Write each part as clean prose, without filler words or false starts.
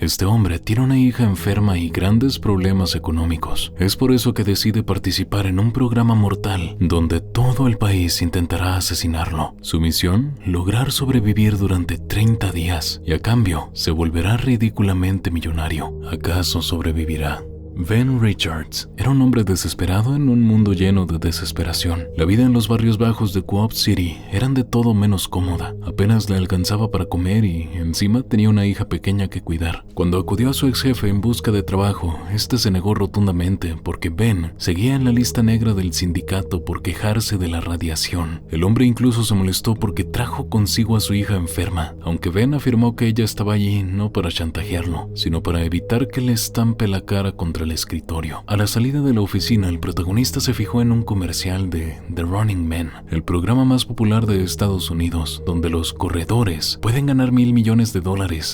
Este hombre tiene una hija enferma y grandes problemas económicos. Es por eso que decide participar en un programa mortal donde todo el país intentará asesinarlo. Su misión, lograr sobrevivir durante 30 días y a cambio se volverá ridículamente millonario. ¿Acaso sobrevivirá? Ben Richards era un hombre desesperado en un mundo lleno de desesperación. La vida en los barrios bajos de Co-op City eran de todo menos cómoda. Apenas le alcanzaba para comer y encima tenía una hija pequeña que cuidar. Cuando acudió a su ex jefe en busca de trabajo, este se negó rotundamente porque Ben seguía en la lista negra del sindicato por quejarse de la radiación. El hombre incluso se molestó porque trajo consigo a su hija enferma, aunque Ben afirmó que ella estaba allí no para chantajearlo, sino para evitar que le estampe la cara contra el escritorio. A la salida de la oficina, el protagonista se fijó en un comercial de The Running Man, el programa más popular de Estados Unidos, donde los corredores pueden ganar $1,000 millones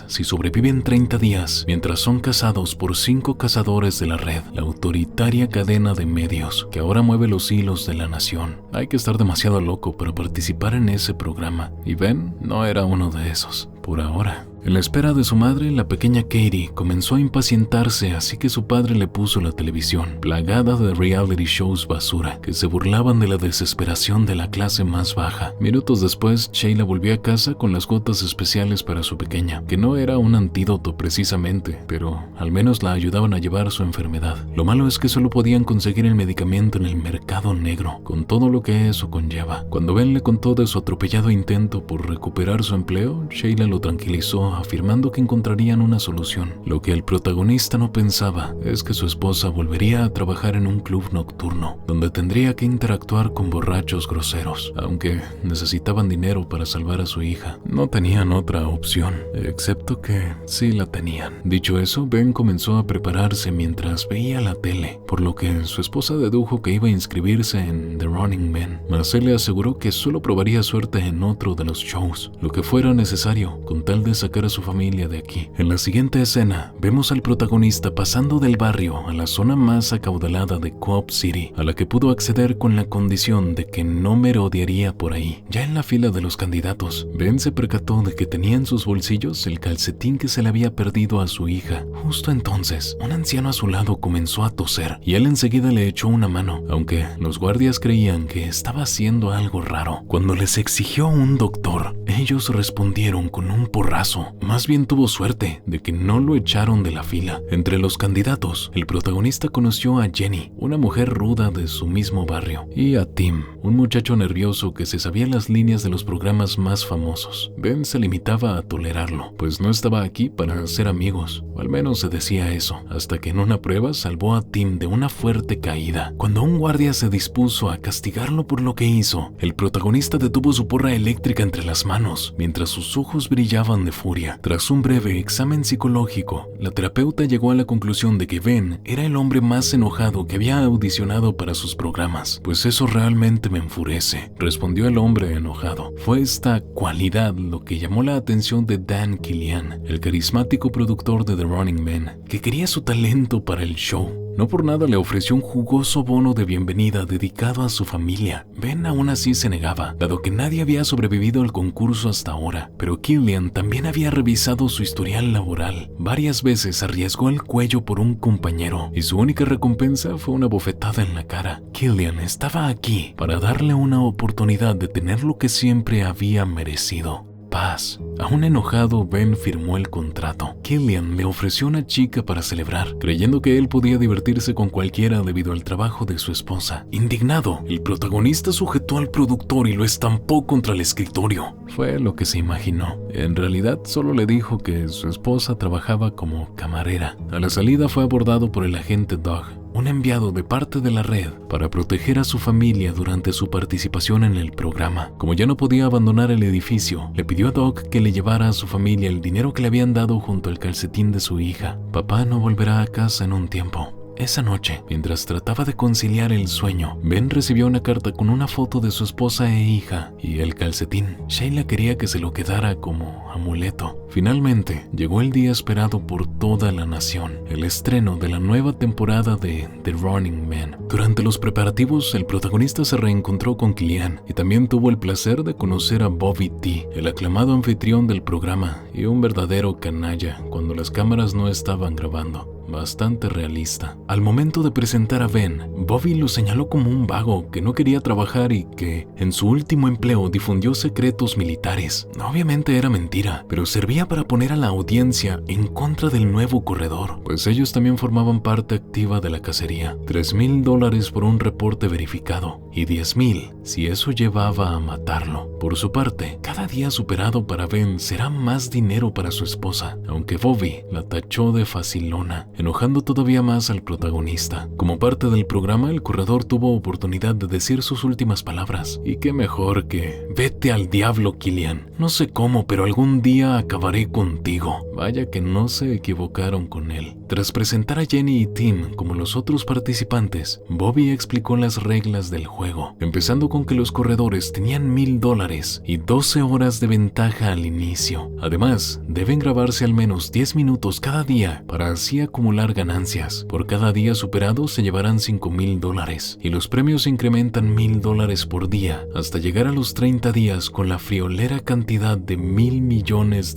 si sobreviven 30 días, mientras son cazados por 5 cazadores de la red, la autoritaria cadena de medios que ahora mueve los hilos de la nación. Hay que estar demasiado loco para participar en ese programa, y Ben no era uno de esos, por ahora. En la espera de su madre, la pequeña Katie comenzó a impacientarse, así que su padre le puso la televisión, plagada de reality shows basura que se burlaban de la desesperación de la clase más baja. Minutos después, Sheila volvió a casa con las gotas especiales para su pequeña, que no era un antídoto precisamente, pero al menos la ayudaban a llevar su enfermedad. Lo malo es que solo podían conseguir el medicamento en el mercado negro, con todo lo que eso conlleva. Cuando Ben le contó de su atropellado intento por recuperar su empleo, Sheila lo tranquilizó, afirmando que encontrarían una solución. Lo que el protagonista no pensaba es que su esposa volvería a trabajar en un club nocturno, donde tendría que interactuar con borrachos groseros. Aunque necesitaban dinero para salvar a su hija, no tenían otra opción, excepto que sí la tenían. Dicho eso, Ben comenzó a prepararse mientras veía la tele, por lo que su esposa dedujo que iba a inscribirse en The Running Man, mas él le aseguró que solo probaría suerte en otro de los shows, lo que fuera necesario, con tal de sacar a su familia de aquí. En la siguiente escena, vemos al protagonista pasando del barrio a la zona más acaudalada de Co-op City, a la que pudo acceder con la condición de que no merodearía por ahí. Ya en la fila de los candidatos, Ben se percató de que tenía en sus bolsillos el calcetín que se le había perdido a su hija. Justo entonces, un anciano a su lado comenzó a toser y él enseguida le echó una mano, aunque los guardias creían que estaba haciendo algo raro. Cuando les exigió un doctor, ellos respondieron con un porrazo. Más bien tuvo suerte de que no lo echaron de la fila. Entre los candidatos, el protagonista conoció a Jenny, una mujer ruda de su mismo barrio, y a Tim, un muchacho nervioso que se sabía las líneas de los programas más famosos. Ben se limitaba a tolerarlo, pues no estaba aquí para ser amigos, o al menos se decía eso, hasta que en una prueba salvó a Tim de una fuerte caída. Cuando un guardia se dispuso a castigarlo por lo que hizo, el protagonista detuvo su porra eléctrica entre las manos, mientras sus ojos brillaban de furia. Tras un breve examen psicológico, la terapeuta llegó a la conclusión de que Ben era el hombre más enojado que había audicionado para sus programas. Pues eso realmente me enfurece, respondió el hombre enojado. Fue esta cualidad lo que llamó la atención de Dan Killian, el carismático productor de The Running Man, que quería su talento para el show. No por nada le ofreció un jugoso bono de bienvenida dedicado a su familia. Ben aún así se negaba, dado que nadie había sobrevivido al concurso hasta ahora, pero Killian también había revisado su historial laboral. Varias veces arriesgó el cuello por un compañero, y su única recompensa fue una bofetada en la cara. Killian estaba aquí para darle una oportunidad de tener lo que siempre había merecido: paz. Aún enojado, Ben firmó el contrato. Killian le ofreció una chica para celebrar, creyendo que él podía divertirse con cualquiera debido al trabajo de su esposa. Indignado, el protagonista sujetó al productor y lo estampó contra el escritorio. Fue lo que se imaginó. En realidad, solo le dijo que su esposa trabajaba como camarera. A la salida fue abordado por el agente Doug, un enviado de parte de la red para proteger a su familia durante su participación en el programa. Como ya no podía abandonar el edificio, le pidió a Doc que le llevara a su familia el dinero que le habían dado junto al calcetín de su hija. Papá no volverá a casa en un tiempo. Esa noche, mientras trataba de conciliar el sueño, Ben recibió una carta con una foto de su esposa e hija y el calcetín. Sheila quería que se lo quedara como amuleto. Finalmente, llegó el día esperado por toda la nación, el estreno de la nueva temporada de The Running Man. Durante los preparativos, el protagonista se reencontró con Killian y también tuvo el placer de conocer a Bobby T, el aclamado anfitrión del programa y un verdadero canalla cuando las cámaras no estaban grabando. Bastante realista. Al momento de presentar a Ben, Bobby lo señaló como un vago que no quería trabajar y que, en su último empleo, difundió secretos militares. Obviamente era mentira, pero servía para poner a la audiencia en contra del nuevo corredor, pues ellos también formaban parte activa de la cacería. $3,000 por un reporte verificado y $10,000 si eso llevaba a matarlo. Por su parte, cada día superado para Ben será más dinero para su esposa, aunque Bobby la tachó de facilona, enojando todavía más al protagonista. Como parte del programa, el corredor tuvo oportunidad de decir sus últimas palabras, y qué mejor que «Vete al diablo, Killian. No sé cómo, pero algún día acabaré contigo». Vaya que no se equivocaron con él. Tras presentar a Jenny y Tim como los otros participantes, Bobby explicó las reglas del juego, empezando con que los corredores tenían $1,000 y 12 horas de ventaja al inicio. Además, deben grabarse al menos 10 minutos cada día para así acumular ganancias. Por cada día superado se llevarán $5,000 y los premios incrementan $1,000 por día hasta llegar a los 30 días con la friolera cantidad de $1,000 millones.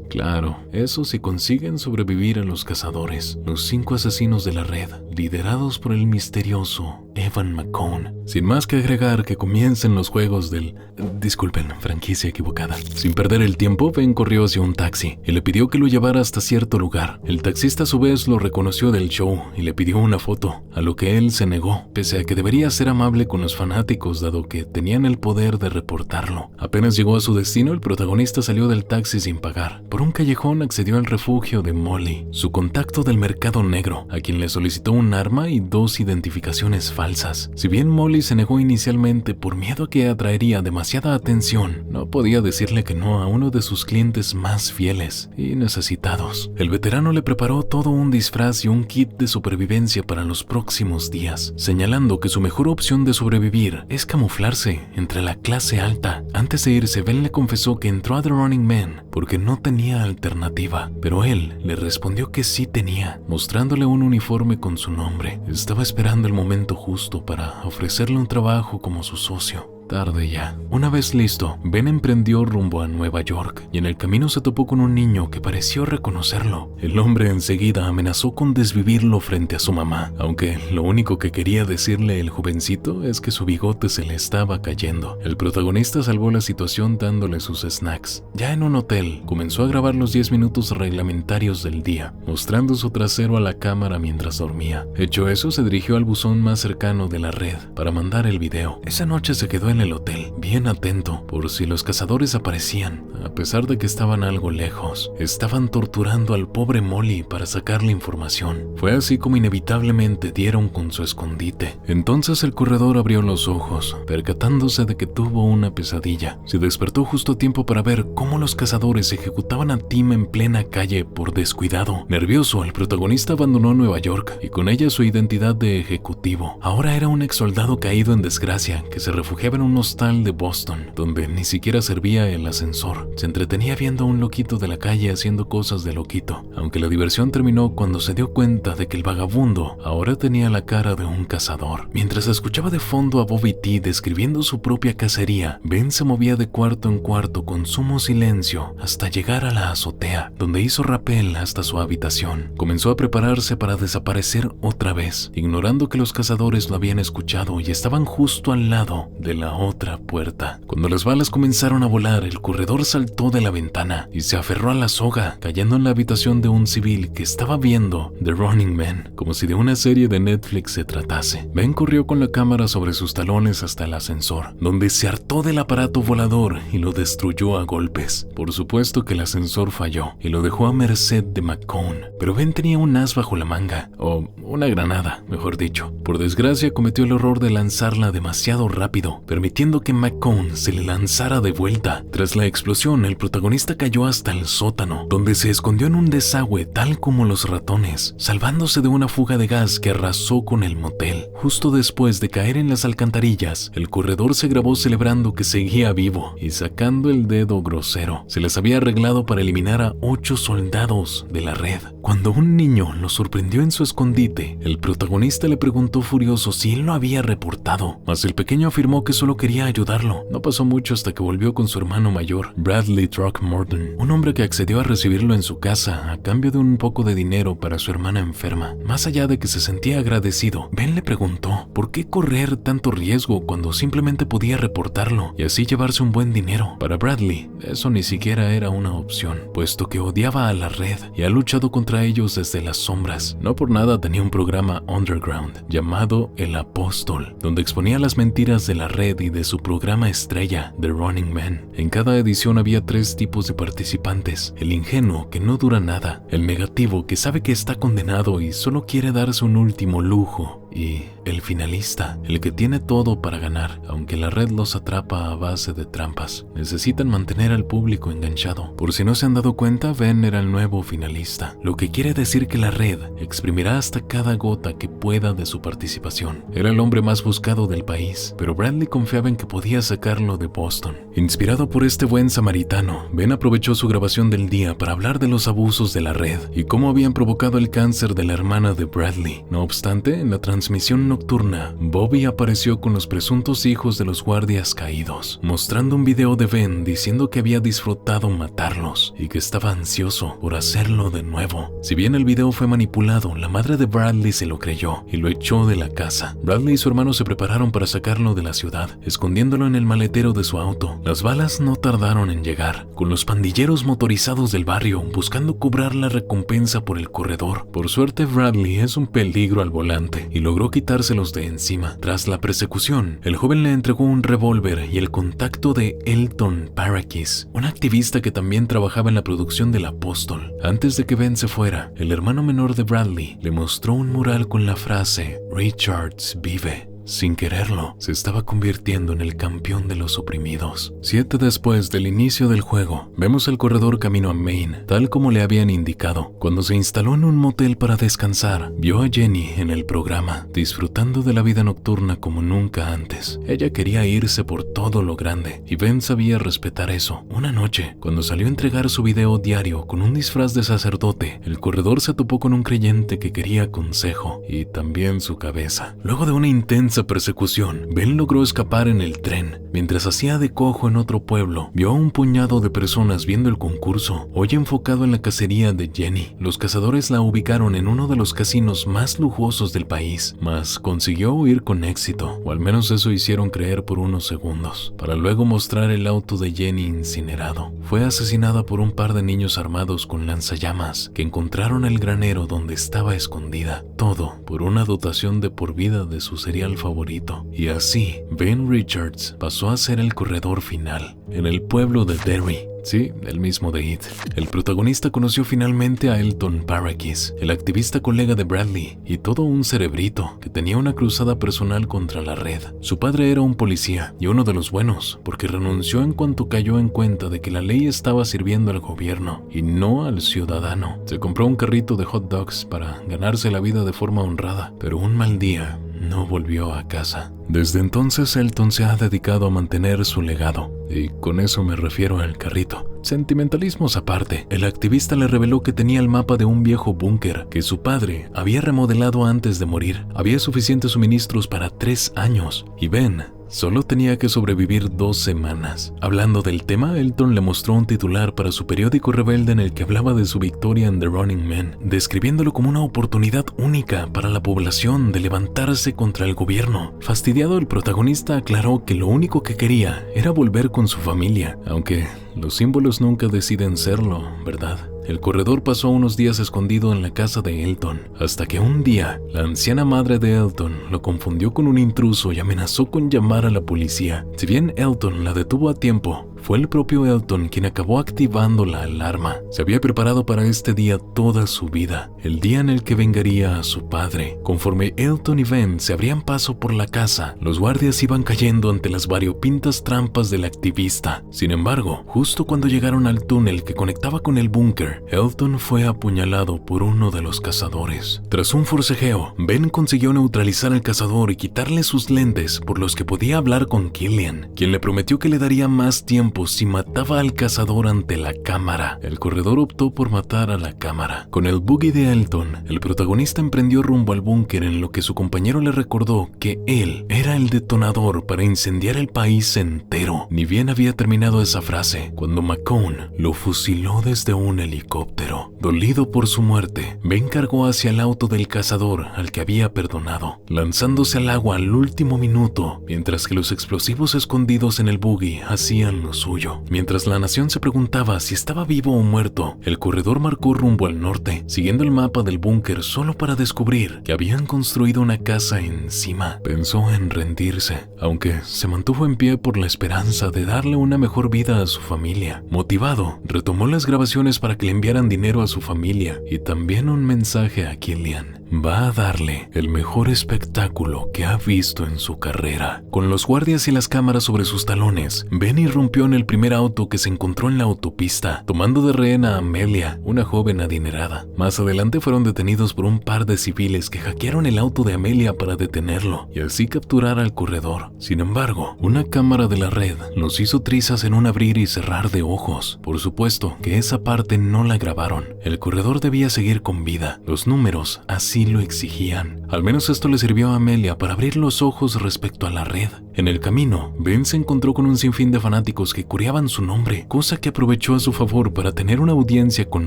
Claro, eso si consiguen sobrevivir a los cazadores, los 5 asesinos de la red, liderados por el misterioso Evan McCone. Sin más que agregar, que comiencen los juegos del... Disculpen, franquicia equivocada. Sin perder el tiempo, Ben corrió hacia un taxi y le pidió que lo llevara hasta cierto lugar. El taxista a su vez lo reconoció del show y le pidió una foto, a lo que él se negó, pese a que debería ser amable con los fanáticos dado que tenían el poder de reportarlo. Apenas llegó a su destino, el protagonista salió del taxi sin pagar. Por un callejón accedió al refugio de Molly, su contacto del mercado negro, a quien le solicitó un arma y 2 identificaciones falsas. Si bien Molly se negó inicialmente por miedo a que atraería demasiada atención, no podía decirle que no a uno de sus clientes más fieles y necesitados. El veterano le preparó todo un disfraz y un kit de supervivencia para los próximos días, señalando que su mejor opción de sobrevivir es camuflarse entre la clase alta. Antes de irse, Ben le confesó que entró a The Running Man porque no tenía alternativa, pero él le respondió que sí tenía, mostrándole un uniforme con su nombre. Estaba esperando el momento justo para ofrecerle un trabajo como su socio. Tarde ya. Una vez listo, Ben emprendió rumbo a Nueva York y en el camino se topó con un niño que pareció reconocerlo. El hombre enseguida amenazó con desvivirlo frente a su mamá, aunque lo único que quería decirle el jovencito es que su bigote se le estaba cayendo. El protagonista salvó la situación dándole sus snacks. Ya en un hotel, comenzó a grabar los 10 minutos reglamentarios del día, mostrando su trasero a la cámara mientras dormía. Hecho eso, se dirigió al buzón más cercano de la red para mandar el video. Esa noche se quedó en el hotel, bien atento por si los cazadores aparecían. A pesar de que estaban algo lejos, estaban torturando al pobre Molly para sacarle información. Fue así como inevitablemente dieron con su escondite. Entonces el corredor abrió los ojos, percatándose de que tuvo una pesadilla. Se despertó justo a tiempo para ver cómo los cazadores ejecutaban a Tim en plena calle por descuidado. Nervioso, el protagonista abandonó Nueva York y con ella su identidad de ejecutivo. Ahora era un ex soldado caído en desgracia que se refugiaba en un hostal de Boston, donde ni siquiera servía el ascensor. Se entretenía viendo a un loquito de la calle haciendo cosas de loquito, aunque la diversión terminó cuando se dio cuenta de que el vagabundo ahora tenía la cara de un cazador. Mientras escuchaba de fondo a Bobby T describiendo su propia cacería, Ben se movía de cuarto en cuarto con sumo silencio hasta llegar a la azotea, donde hizo rapel hasta su habitación. Comenzó a prepararse para desaparecer otra vez, ignorando que los cazadores lo habían escuchado y estaban justo al lado de la otra puerta. Cuando las balas comenzaron a volar, el corredor saltó de la ventana y se aferró a la soga, cayendo en la habitación de un civil que estaba viendo The Running Man, como si de una serie de Netflix se tratase. Ben corrió con la cámara sobre sus talones hasta el ascensor, donde se hartó del aparato volador y lo destruyó a golpes. Por supuesto que el ascensor falló y lo dejó a merced de McCone, pero Ben tenía un as bajo la manga, o una granada, mejor dicho. Por desgracia, cometió el error de lanzarla demasiado rápido, permitiendo que McCone se le lanzara de vuelta. Tras la explosión, el protagonista cayó hasta el sótano, donde se escondió en un desagüe tal como los ratones, salvándose de una fuga de gas que arrasó con el motel. Justo después de caer en las alcantarillas, el corredor se grabó celebrando que seguía vivo y sacando el dedo grosero. Se les había arreglado para eliminar a 8 soldados de la red. Cuando un niño lo sorprendió en su escondite, el protagonista le preguntó furioso si él lo había reportado, mas el pequeño afirmó que solo quería ayudarlo. No pasó mucho hasta que volvió con su hermano mayor, Bradley Throckmorton, un hombre que accedió a recibirlo en su casa a cambio de un poco de dinero para su hermana enferma. Más allá de que se sentía agradecido, Ben le preguntó por qué correr tanto riesgo cuando simplemente podía reportarlo y así llevarse un buen dinero. Para Bradley, eso ni siquiera era una opción, puesto que odiaba a la red y ha luchado contra ellos desde las sombras. No por nada tenía un programa underground llamado El Apóstol, donde exponía las mentiras de la red y de su programa estrella, The Running Man. En cada edición había 3 tipos de participantes: el ingenuo, que no dura nada; el negativo, que sabe que está condenado y solo quiere darse un último lujo; y el finalista, el que tiene todo para ganar, aunque la red los atrapa a base de trampas. Necesitan mantener al público enganchado. Por si no se han dado cuenta, Ben era el nuevo finalista, lo que quiere decir que la red exprimirá hasta cada gota que pueda de su participación. Era el hombre más buscado del país, pero Bradley confiaba en que podía sacarlo de Boston. Inspirado por este buen samaritano, Ben aprovechó su grabación del día para hablar de los abusos de la red y cómo habían provocado el cáncer de la hermana de Bradley. No obstante, en la transmisión nocturna, Bobby apareció con los presuntos hijos de los guardias caídos, mostrando un video de Ben diciendo que había disfrutado matarlos y que estaba ansioso por hacerlo de nuevo. Si bien el video fue manipulado, la madre de Bradley se lo creyó y lo echó de la casa. Bradley y su hermano se prepararon para sacarlo de la ciudad, escondiéndolo en el maletero de su auto. Las balas no tardaron en llegar, con los pandilleros motorizados del barrio buscando cobrar la recompensa por el corredor. Por suerte, Bradley es un peligro al volante y logró quitárselos de encima. Tras la persecución, el joven le entregó un revólver y el contacto de Elton Parakis, un activista que también trabajaba en la producción del Apóstol. Antes de que Ben se fuera, el hermano menor de Bradley le mostró un mural con la frase "Richards vive". Sin quererlo, se estaba convirtiendo en el campeón de los oprimidos. 7 después del inicio del juego, vemos al corredor camino a Maine, tal como le habían indicado. Cuando se instaló en un motel para descansar, vio a Jenny en el programa, disfrutando de la vida nocturna como nunca antes. Ella quería irse por todo lo grande, y Ben sabía respetar eso. Una noche, cuando salió a entregar su video diario con un disfraz de sacerdote, el corredor se topó con un creyente que quería consejo, y también su cabeza. Luego de una intensa persecución, Ben logró escapar en el tren. Mientras hacía de cojo en otro pueblo, vio a un puñado de personas viendo el concurso, hoy enfocado en la cacería de Jenny. Los cazadores la ubicaron en uno de los casinos más lujosos del país, mas consiguió huir con éxito, o al menos eso hicieron creer por unos segundos, para luego mostrar el auto de Jenny incinerado. Fue asesinada por un par de niños armados con lanzallamas que encontraron el granero donde estaba escondida. Todo por una dotación de por vida de su cereal favorito. Y así, Ben Richards pasó a ser el corredor final en el pueblo de Derry. Sí, el mismo de It. El protagonista conoció finalmente a Elton Parakis, el activista colega de Bradley, y todo un cerebrito que tenía una cruzada personal contra la red. Su padre era un policía, y uno de los buenos, porque renunció en cuanto cayó en cuenta de que la ley estaba sirviendo al gobierno y no al ciudadano. Se compró un carrito de hot dogs para ganarse la vida de forma honrada, pero un mal día no volvió a casa. Desde entonces, Elton se ha dedicado a mantener su legado, y con eso me refiero al carrito. Sentimentalismos aparte, el activista le reveló que tenía el mapa de un viejo búnker que su padre había remodelado antes de morir. Había suficientes suministros para 3 años, y Ben solo tenía que sobrevivir 2 semanas. Hablando del tema, Elton le mostró un titular para su periódico rebelde en el que hablaba de su victoria en The Running Man, describiéndolo como una oportunidad única para la población de levantarse contra el gobierno. Fastidiado, el protagonista aclaró que lo único que quería era volver con su familia, aunque los símbolos nunca deciden serlo, ¿verdad? El corredor pasó unos días escondido en la casa de Elton, hasta que un día, la anciana madre de Elton lo confundió con un intruso y amenazó con llamar a la policía. Si bien Elton la detuvo a tiempo, fue el propio Elton quien acabó activando la alarma. Se había preparado para este día toda su vida, el día en el que vengaría a su padre. Conforme Elton y Ben se abrían paso por la casa, los guardias iban cayendo ante las variopintas trampas del activista. Sin embargo, justo cuando llegaron al túnel que conectaba con el búnker, Elton fue apuñalado por uno de los cazadores. Tras un forcejeo, Ben consiguió neutralizar al cazador y quitarle sus lentes, por los que podía hablar con Killian, quien le prometió que le daría más tiempo si mataba al cazador ante la cámara. El corredor optó por matar a la cámara. Con el buggy de Elton, el protagonista emprendió rumbo al búnker, en lo que su compañero le recordó que él era el detonador para incendiar el país entero. Ni bien había terminado esa frase, cuando McCone lo fusiló desde un helicóptero. Dolido por su muerte, Ben cargó hacia el auto del cazador al que había perdonado, lanzándose al agua al último minuto, mientras que los explosivos escondidos en el buggy hacían lo suyo. Mientras la nación se preguntaba si estaba vivo o muerto, el corredor marcó rumbo al norte, siguiendo el mapa del búnker solo para descubrir que habían construido una casa encima. Pensó en rendirse, aunque se mantuvo en pie por la esperanza de darle una mejor vida a su familia. Motivado, retomó las grabaciones para que le enviaran dinero a su familia y también un mensaje a Killian. Va a darle el mejor espectáculo que ha visto en su carrera. Con los guardias y las cámaras sobre sus talones, Ben irrumpió en el primer auto que se encontró en la autopista, tomando de rehén a Amelia, una joven adinerada. Más adelante fueron detenidos por un par de civiles que hackearon el auto de Amelia para detenerlo y así capturar al corredor. Sin embargo, una cámara de la red los hizo trizas en un abrir y cerrar de ojos. Por supuesto que esa parte no la grabaron. El corredor debía seguir con vida. Los números así lo exigían. Al menos esto le sirvió a Amelia para abrir los ojos respecto a la red. En el camino, Ben se encontró con un sinfín de fanáticos que coreaban su nombre, cosa que aprovechó a su favor para tener una audiencia con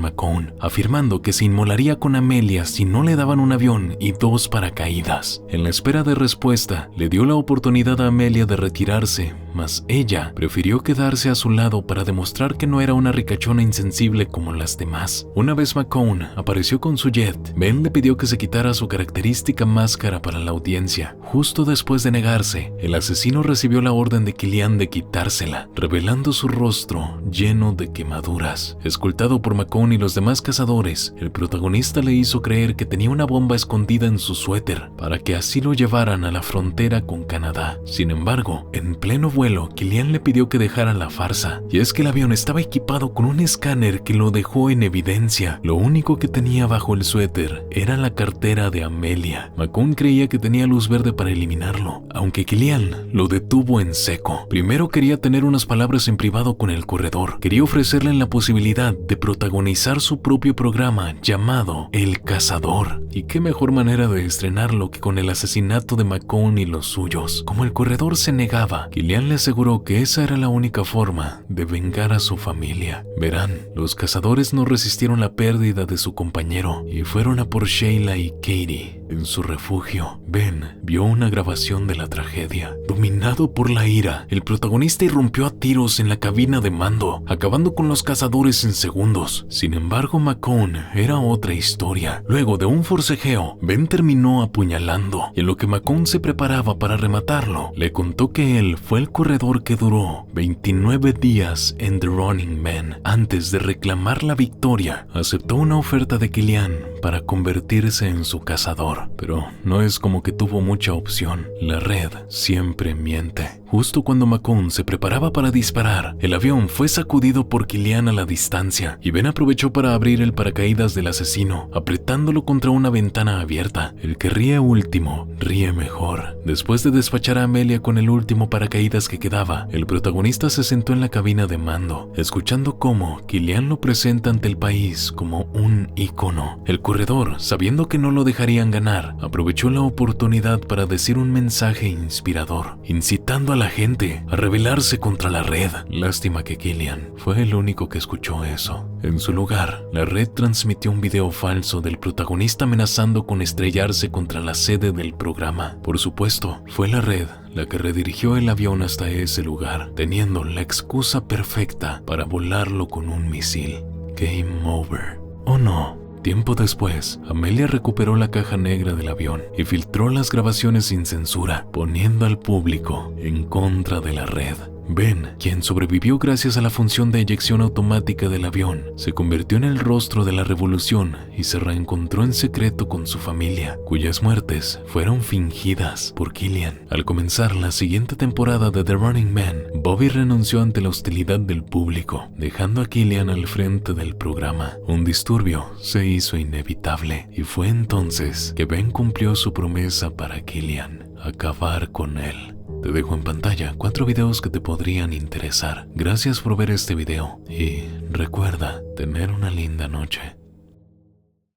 McCone, afirmando que se inmolaría con Amelia si no le daban un avión y 2 paracaídas. En la espera de respuesta, le dio la oportunidad a Amelia de retirarse, mas ella prefirió quedarse a su lado para demostrar que no era una ricachona insensible como las demás. Una vez McCone apareció con su jet, Ben le pidió que se quitara su característica máscara para la audiencia. Justo después de negarse, el asesino recibió la orden de Killian de quitársela, revelando su rostro lleno de quemaduras. Escoltado por McCone y los demás cazadores, el protagonista le hizo creer que tenía una bomba escondida en su suéter para que así lo llevaran a la frontera con Canadá. Sin embargo, en pleno vuelo, Killian le pidió que dejara la farsa, y es que el avión estaba equipado con un escáner que lo dejó en evidencia. Lo único que tenía bajo el suéter era la cartera de Amelia. McCone creía que tenía luz verde para eliminarlo, aunque Killian lo detuvo en seco. Primero quería tener unas palabras en privado con el corredor. Quería ofrecerle la posibilidad de protagonizar su propio programa llamado El Cazador. Y qué mejor manera de estrenarlo que con el asesinato de McCone y los suyos. Como el corredor se negaba, Killian le aseguró que esa era la única forma de vengar a su familia. Verán, los cazadores no resistieron la pérdida de su compañero y fueron a por Sheila y Katie. En su refugio, Ben vio una grabación de la tragedia. Dominado por la ira, el protagonista irrumpió a tiros en la cabina de mando, acabando con los cazadores en segundos. Sin embargo, McCone era otra historia. Luego de un forcejeo, Ben terminó apuñalando, y en lo que McCone se preparaba para rematarlo, le contó que él fue el corredor que duró 29 días en The Running Man. Antes de reclamar la victoria, aceptó una oferta de Killian para convertirse en su cazador. Pero no es como que tuvo mucha opción. La red siempre miente. Justo cuando McCone se preparaba para disparar, el avión fue sacudido por Killian a la distancia, y Ben aprovechó para abrir el paracaídas del asesino, apretándolo contra una ventana abierta. El que ríe último, ríe mejor. Después de despachar a Amelia con el último paracaídas que quedaba, el protagonista se sentó en la cabina de mando, escuchando cómo Killian lo presenta ante el país como un ícono. El corredor, sabiendo que no lo dejarían ganar, aprovechó la oportunidad para decir un mensaje inspirador, incitando a la gente a rebelarse contra la red. Lástima que Killian fue el único que escuchó eso. En su lugar, la red transmitió un video falso del protagonista amenazando con estrellarse contra la sede del programa. Por supuesto, fue la red la que redirigió el avión hasta ese lugar, teniendo la excusa perfecta para volarlo con un misil. Game over. ¿O no? Tiempo después, Amelia recuperó la caja negra del avión y filtró las grabaciones sin censura, poniendo al público en contra de la red. Ben, quien sobrevivió gracias a la función de eyección automática del avión, se convirtió en el rostro de la revolución y se reencontró en secreto con su familia, cuyas muertes fueron fingidas por Killian. Al comenzar la siguiente temporada de The Running Man, Bobby renunció ante la hostilidad del público, dejando a Killian al frente del programa. Un disturbio se hizo inevitable y fue entonces que Ben cumplió su promesa para Killian: acabar con él. Te dejo en pantalla 4 videos que te podrían interesar. Gracias por ver este video y recuerda tener una linda noche.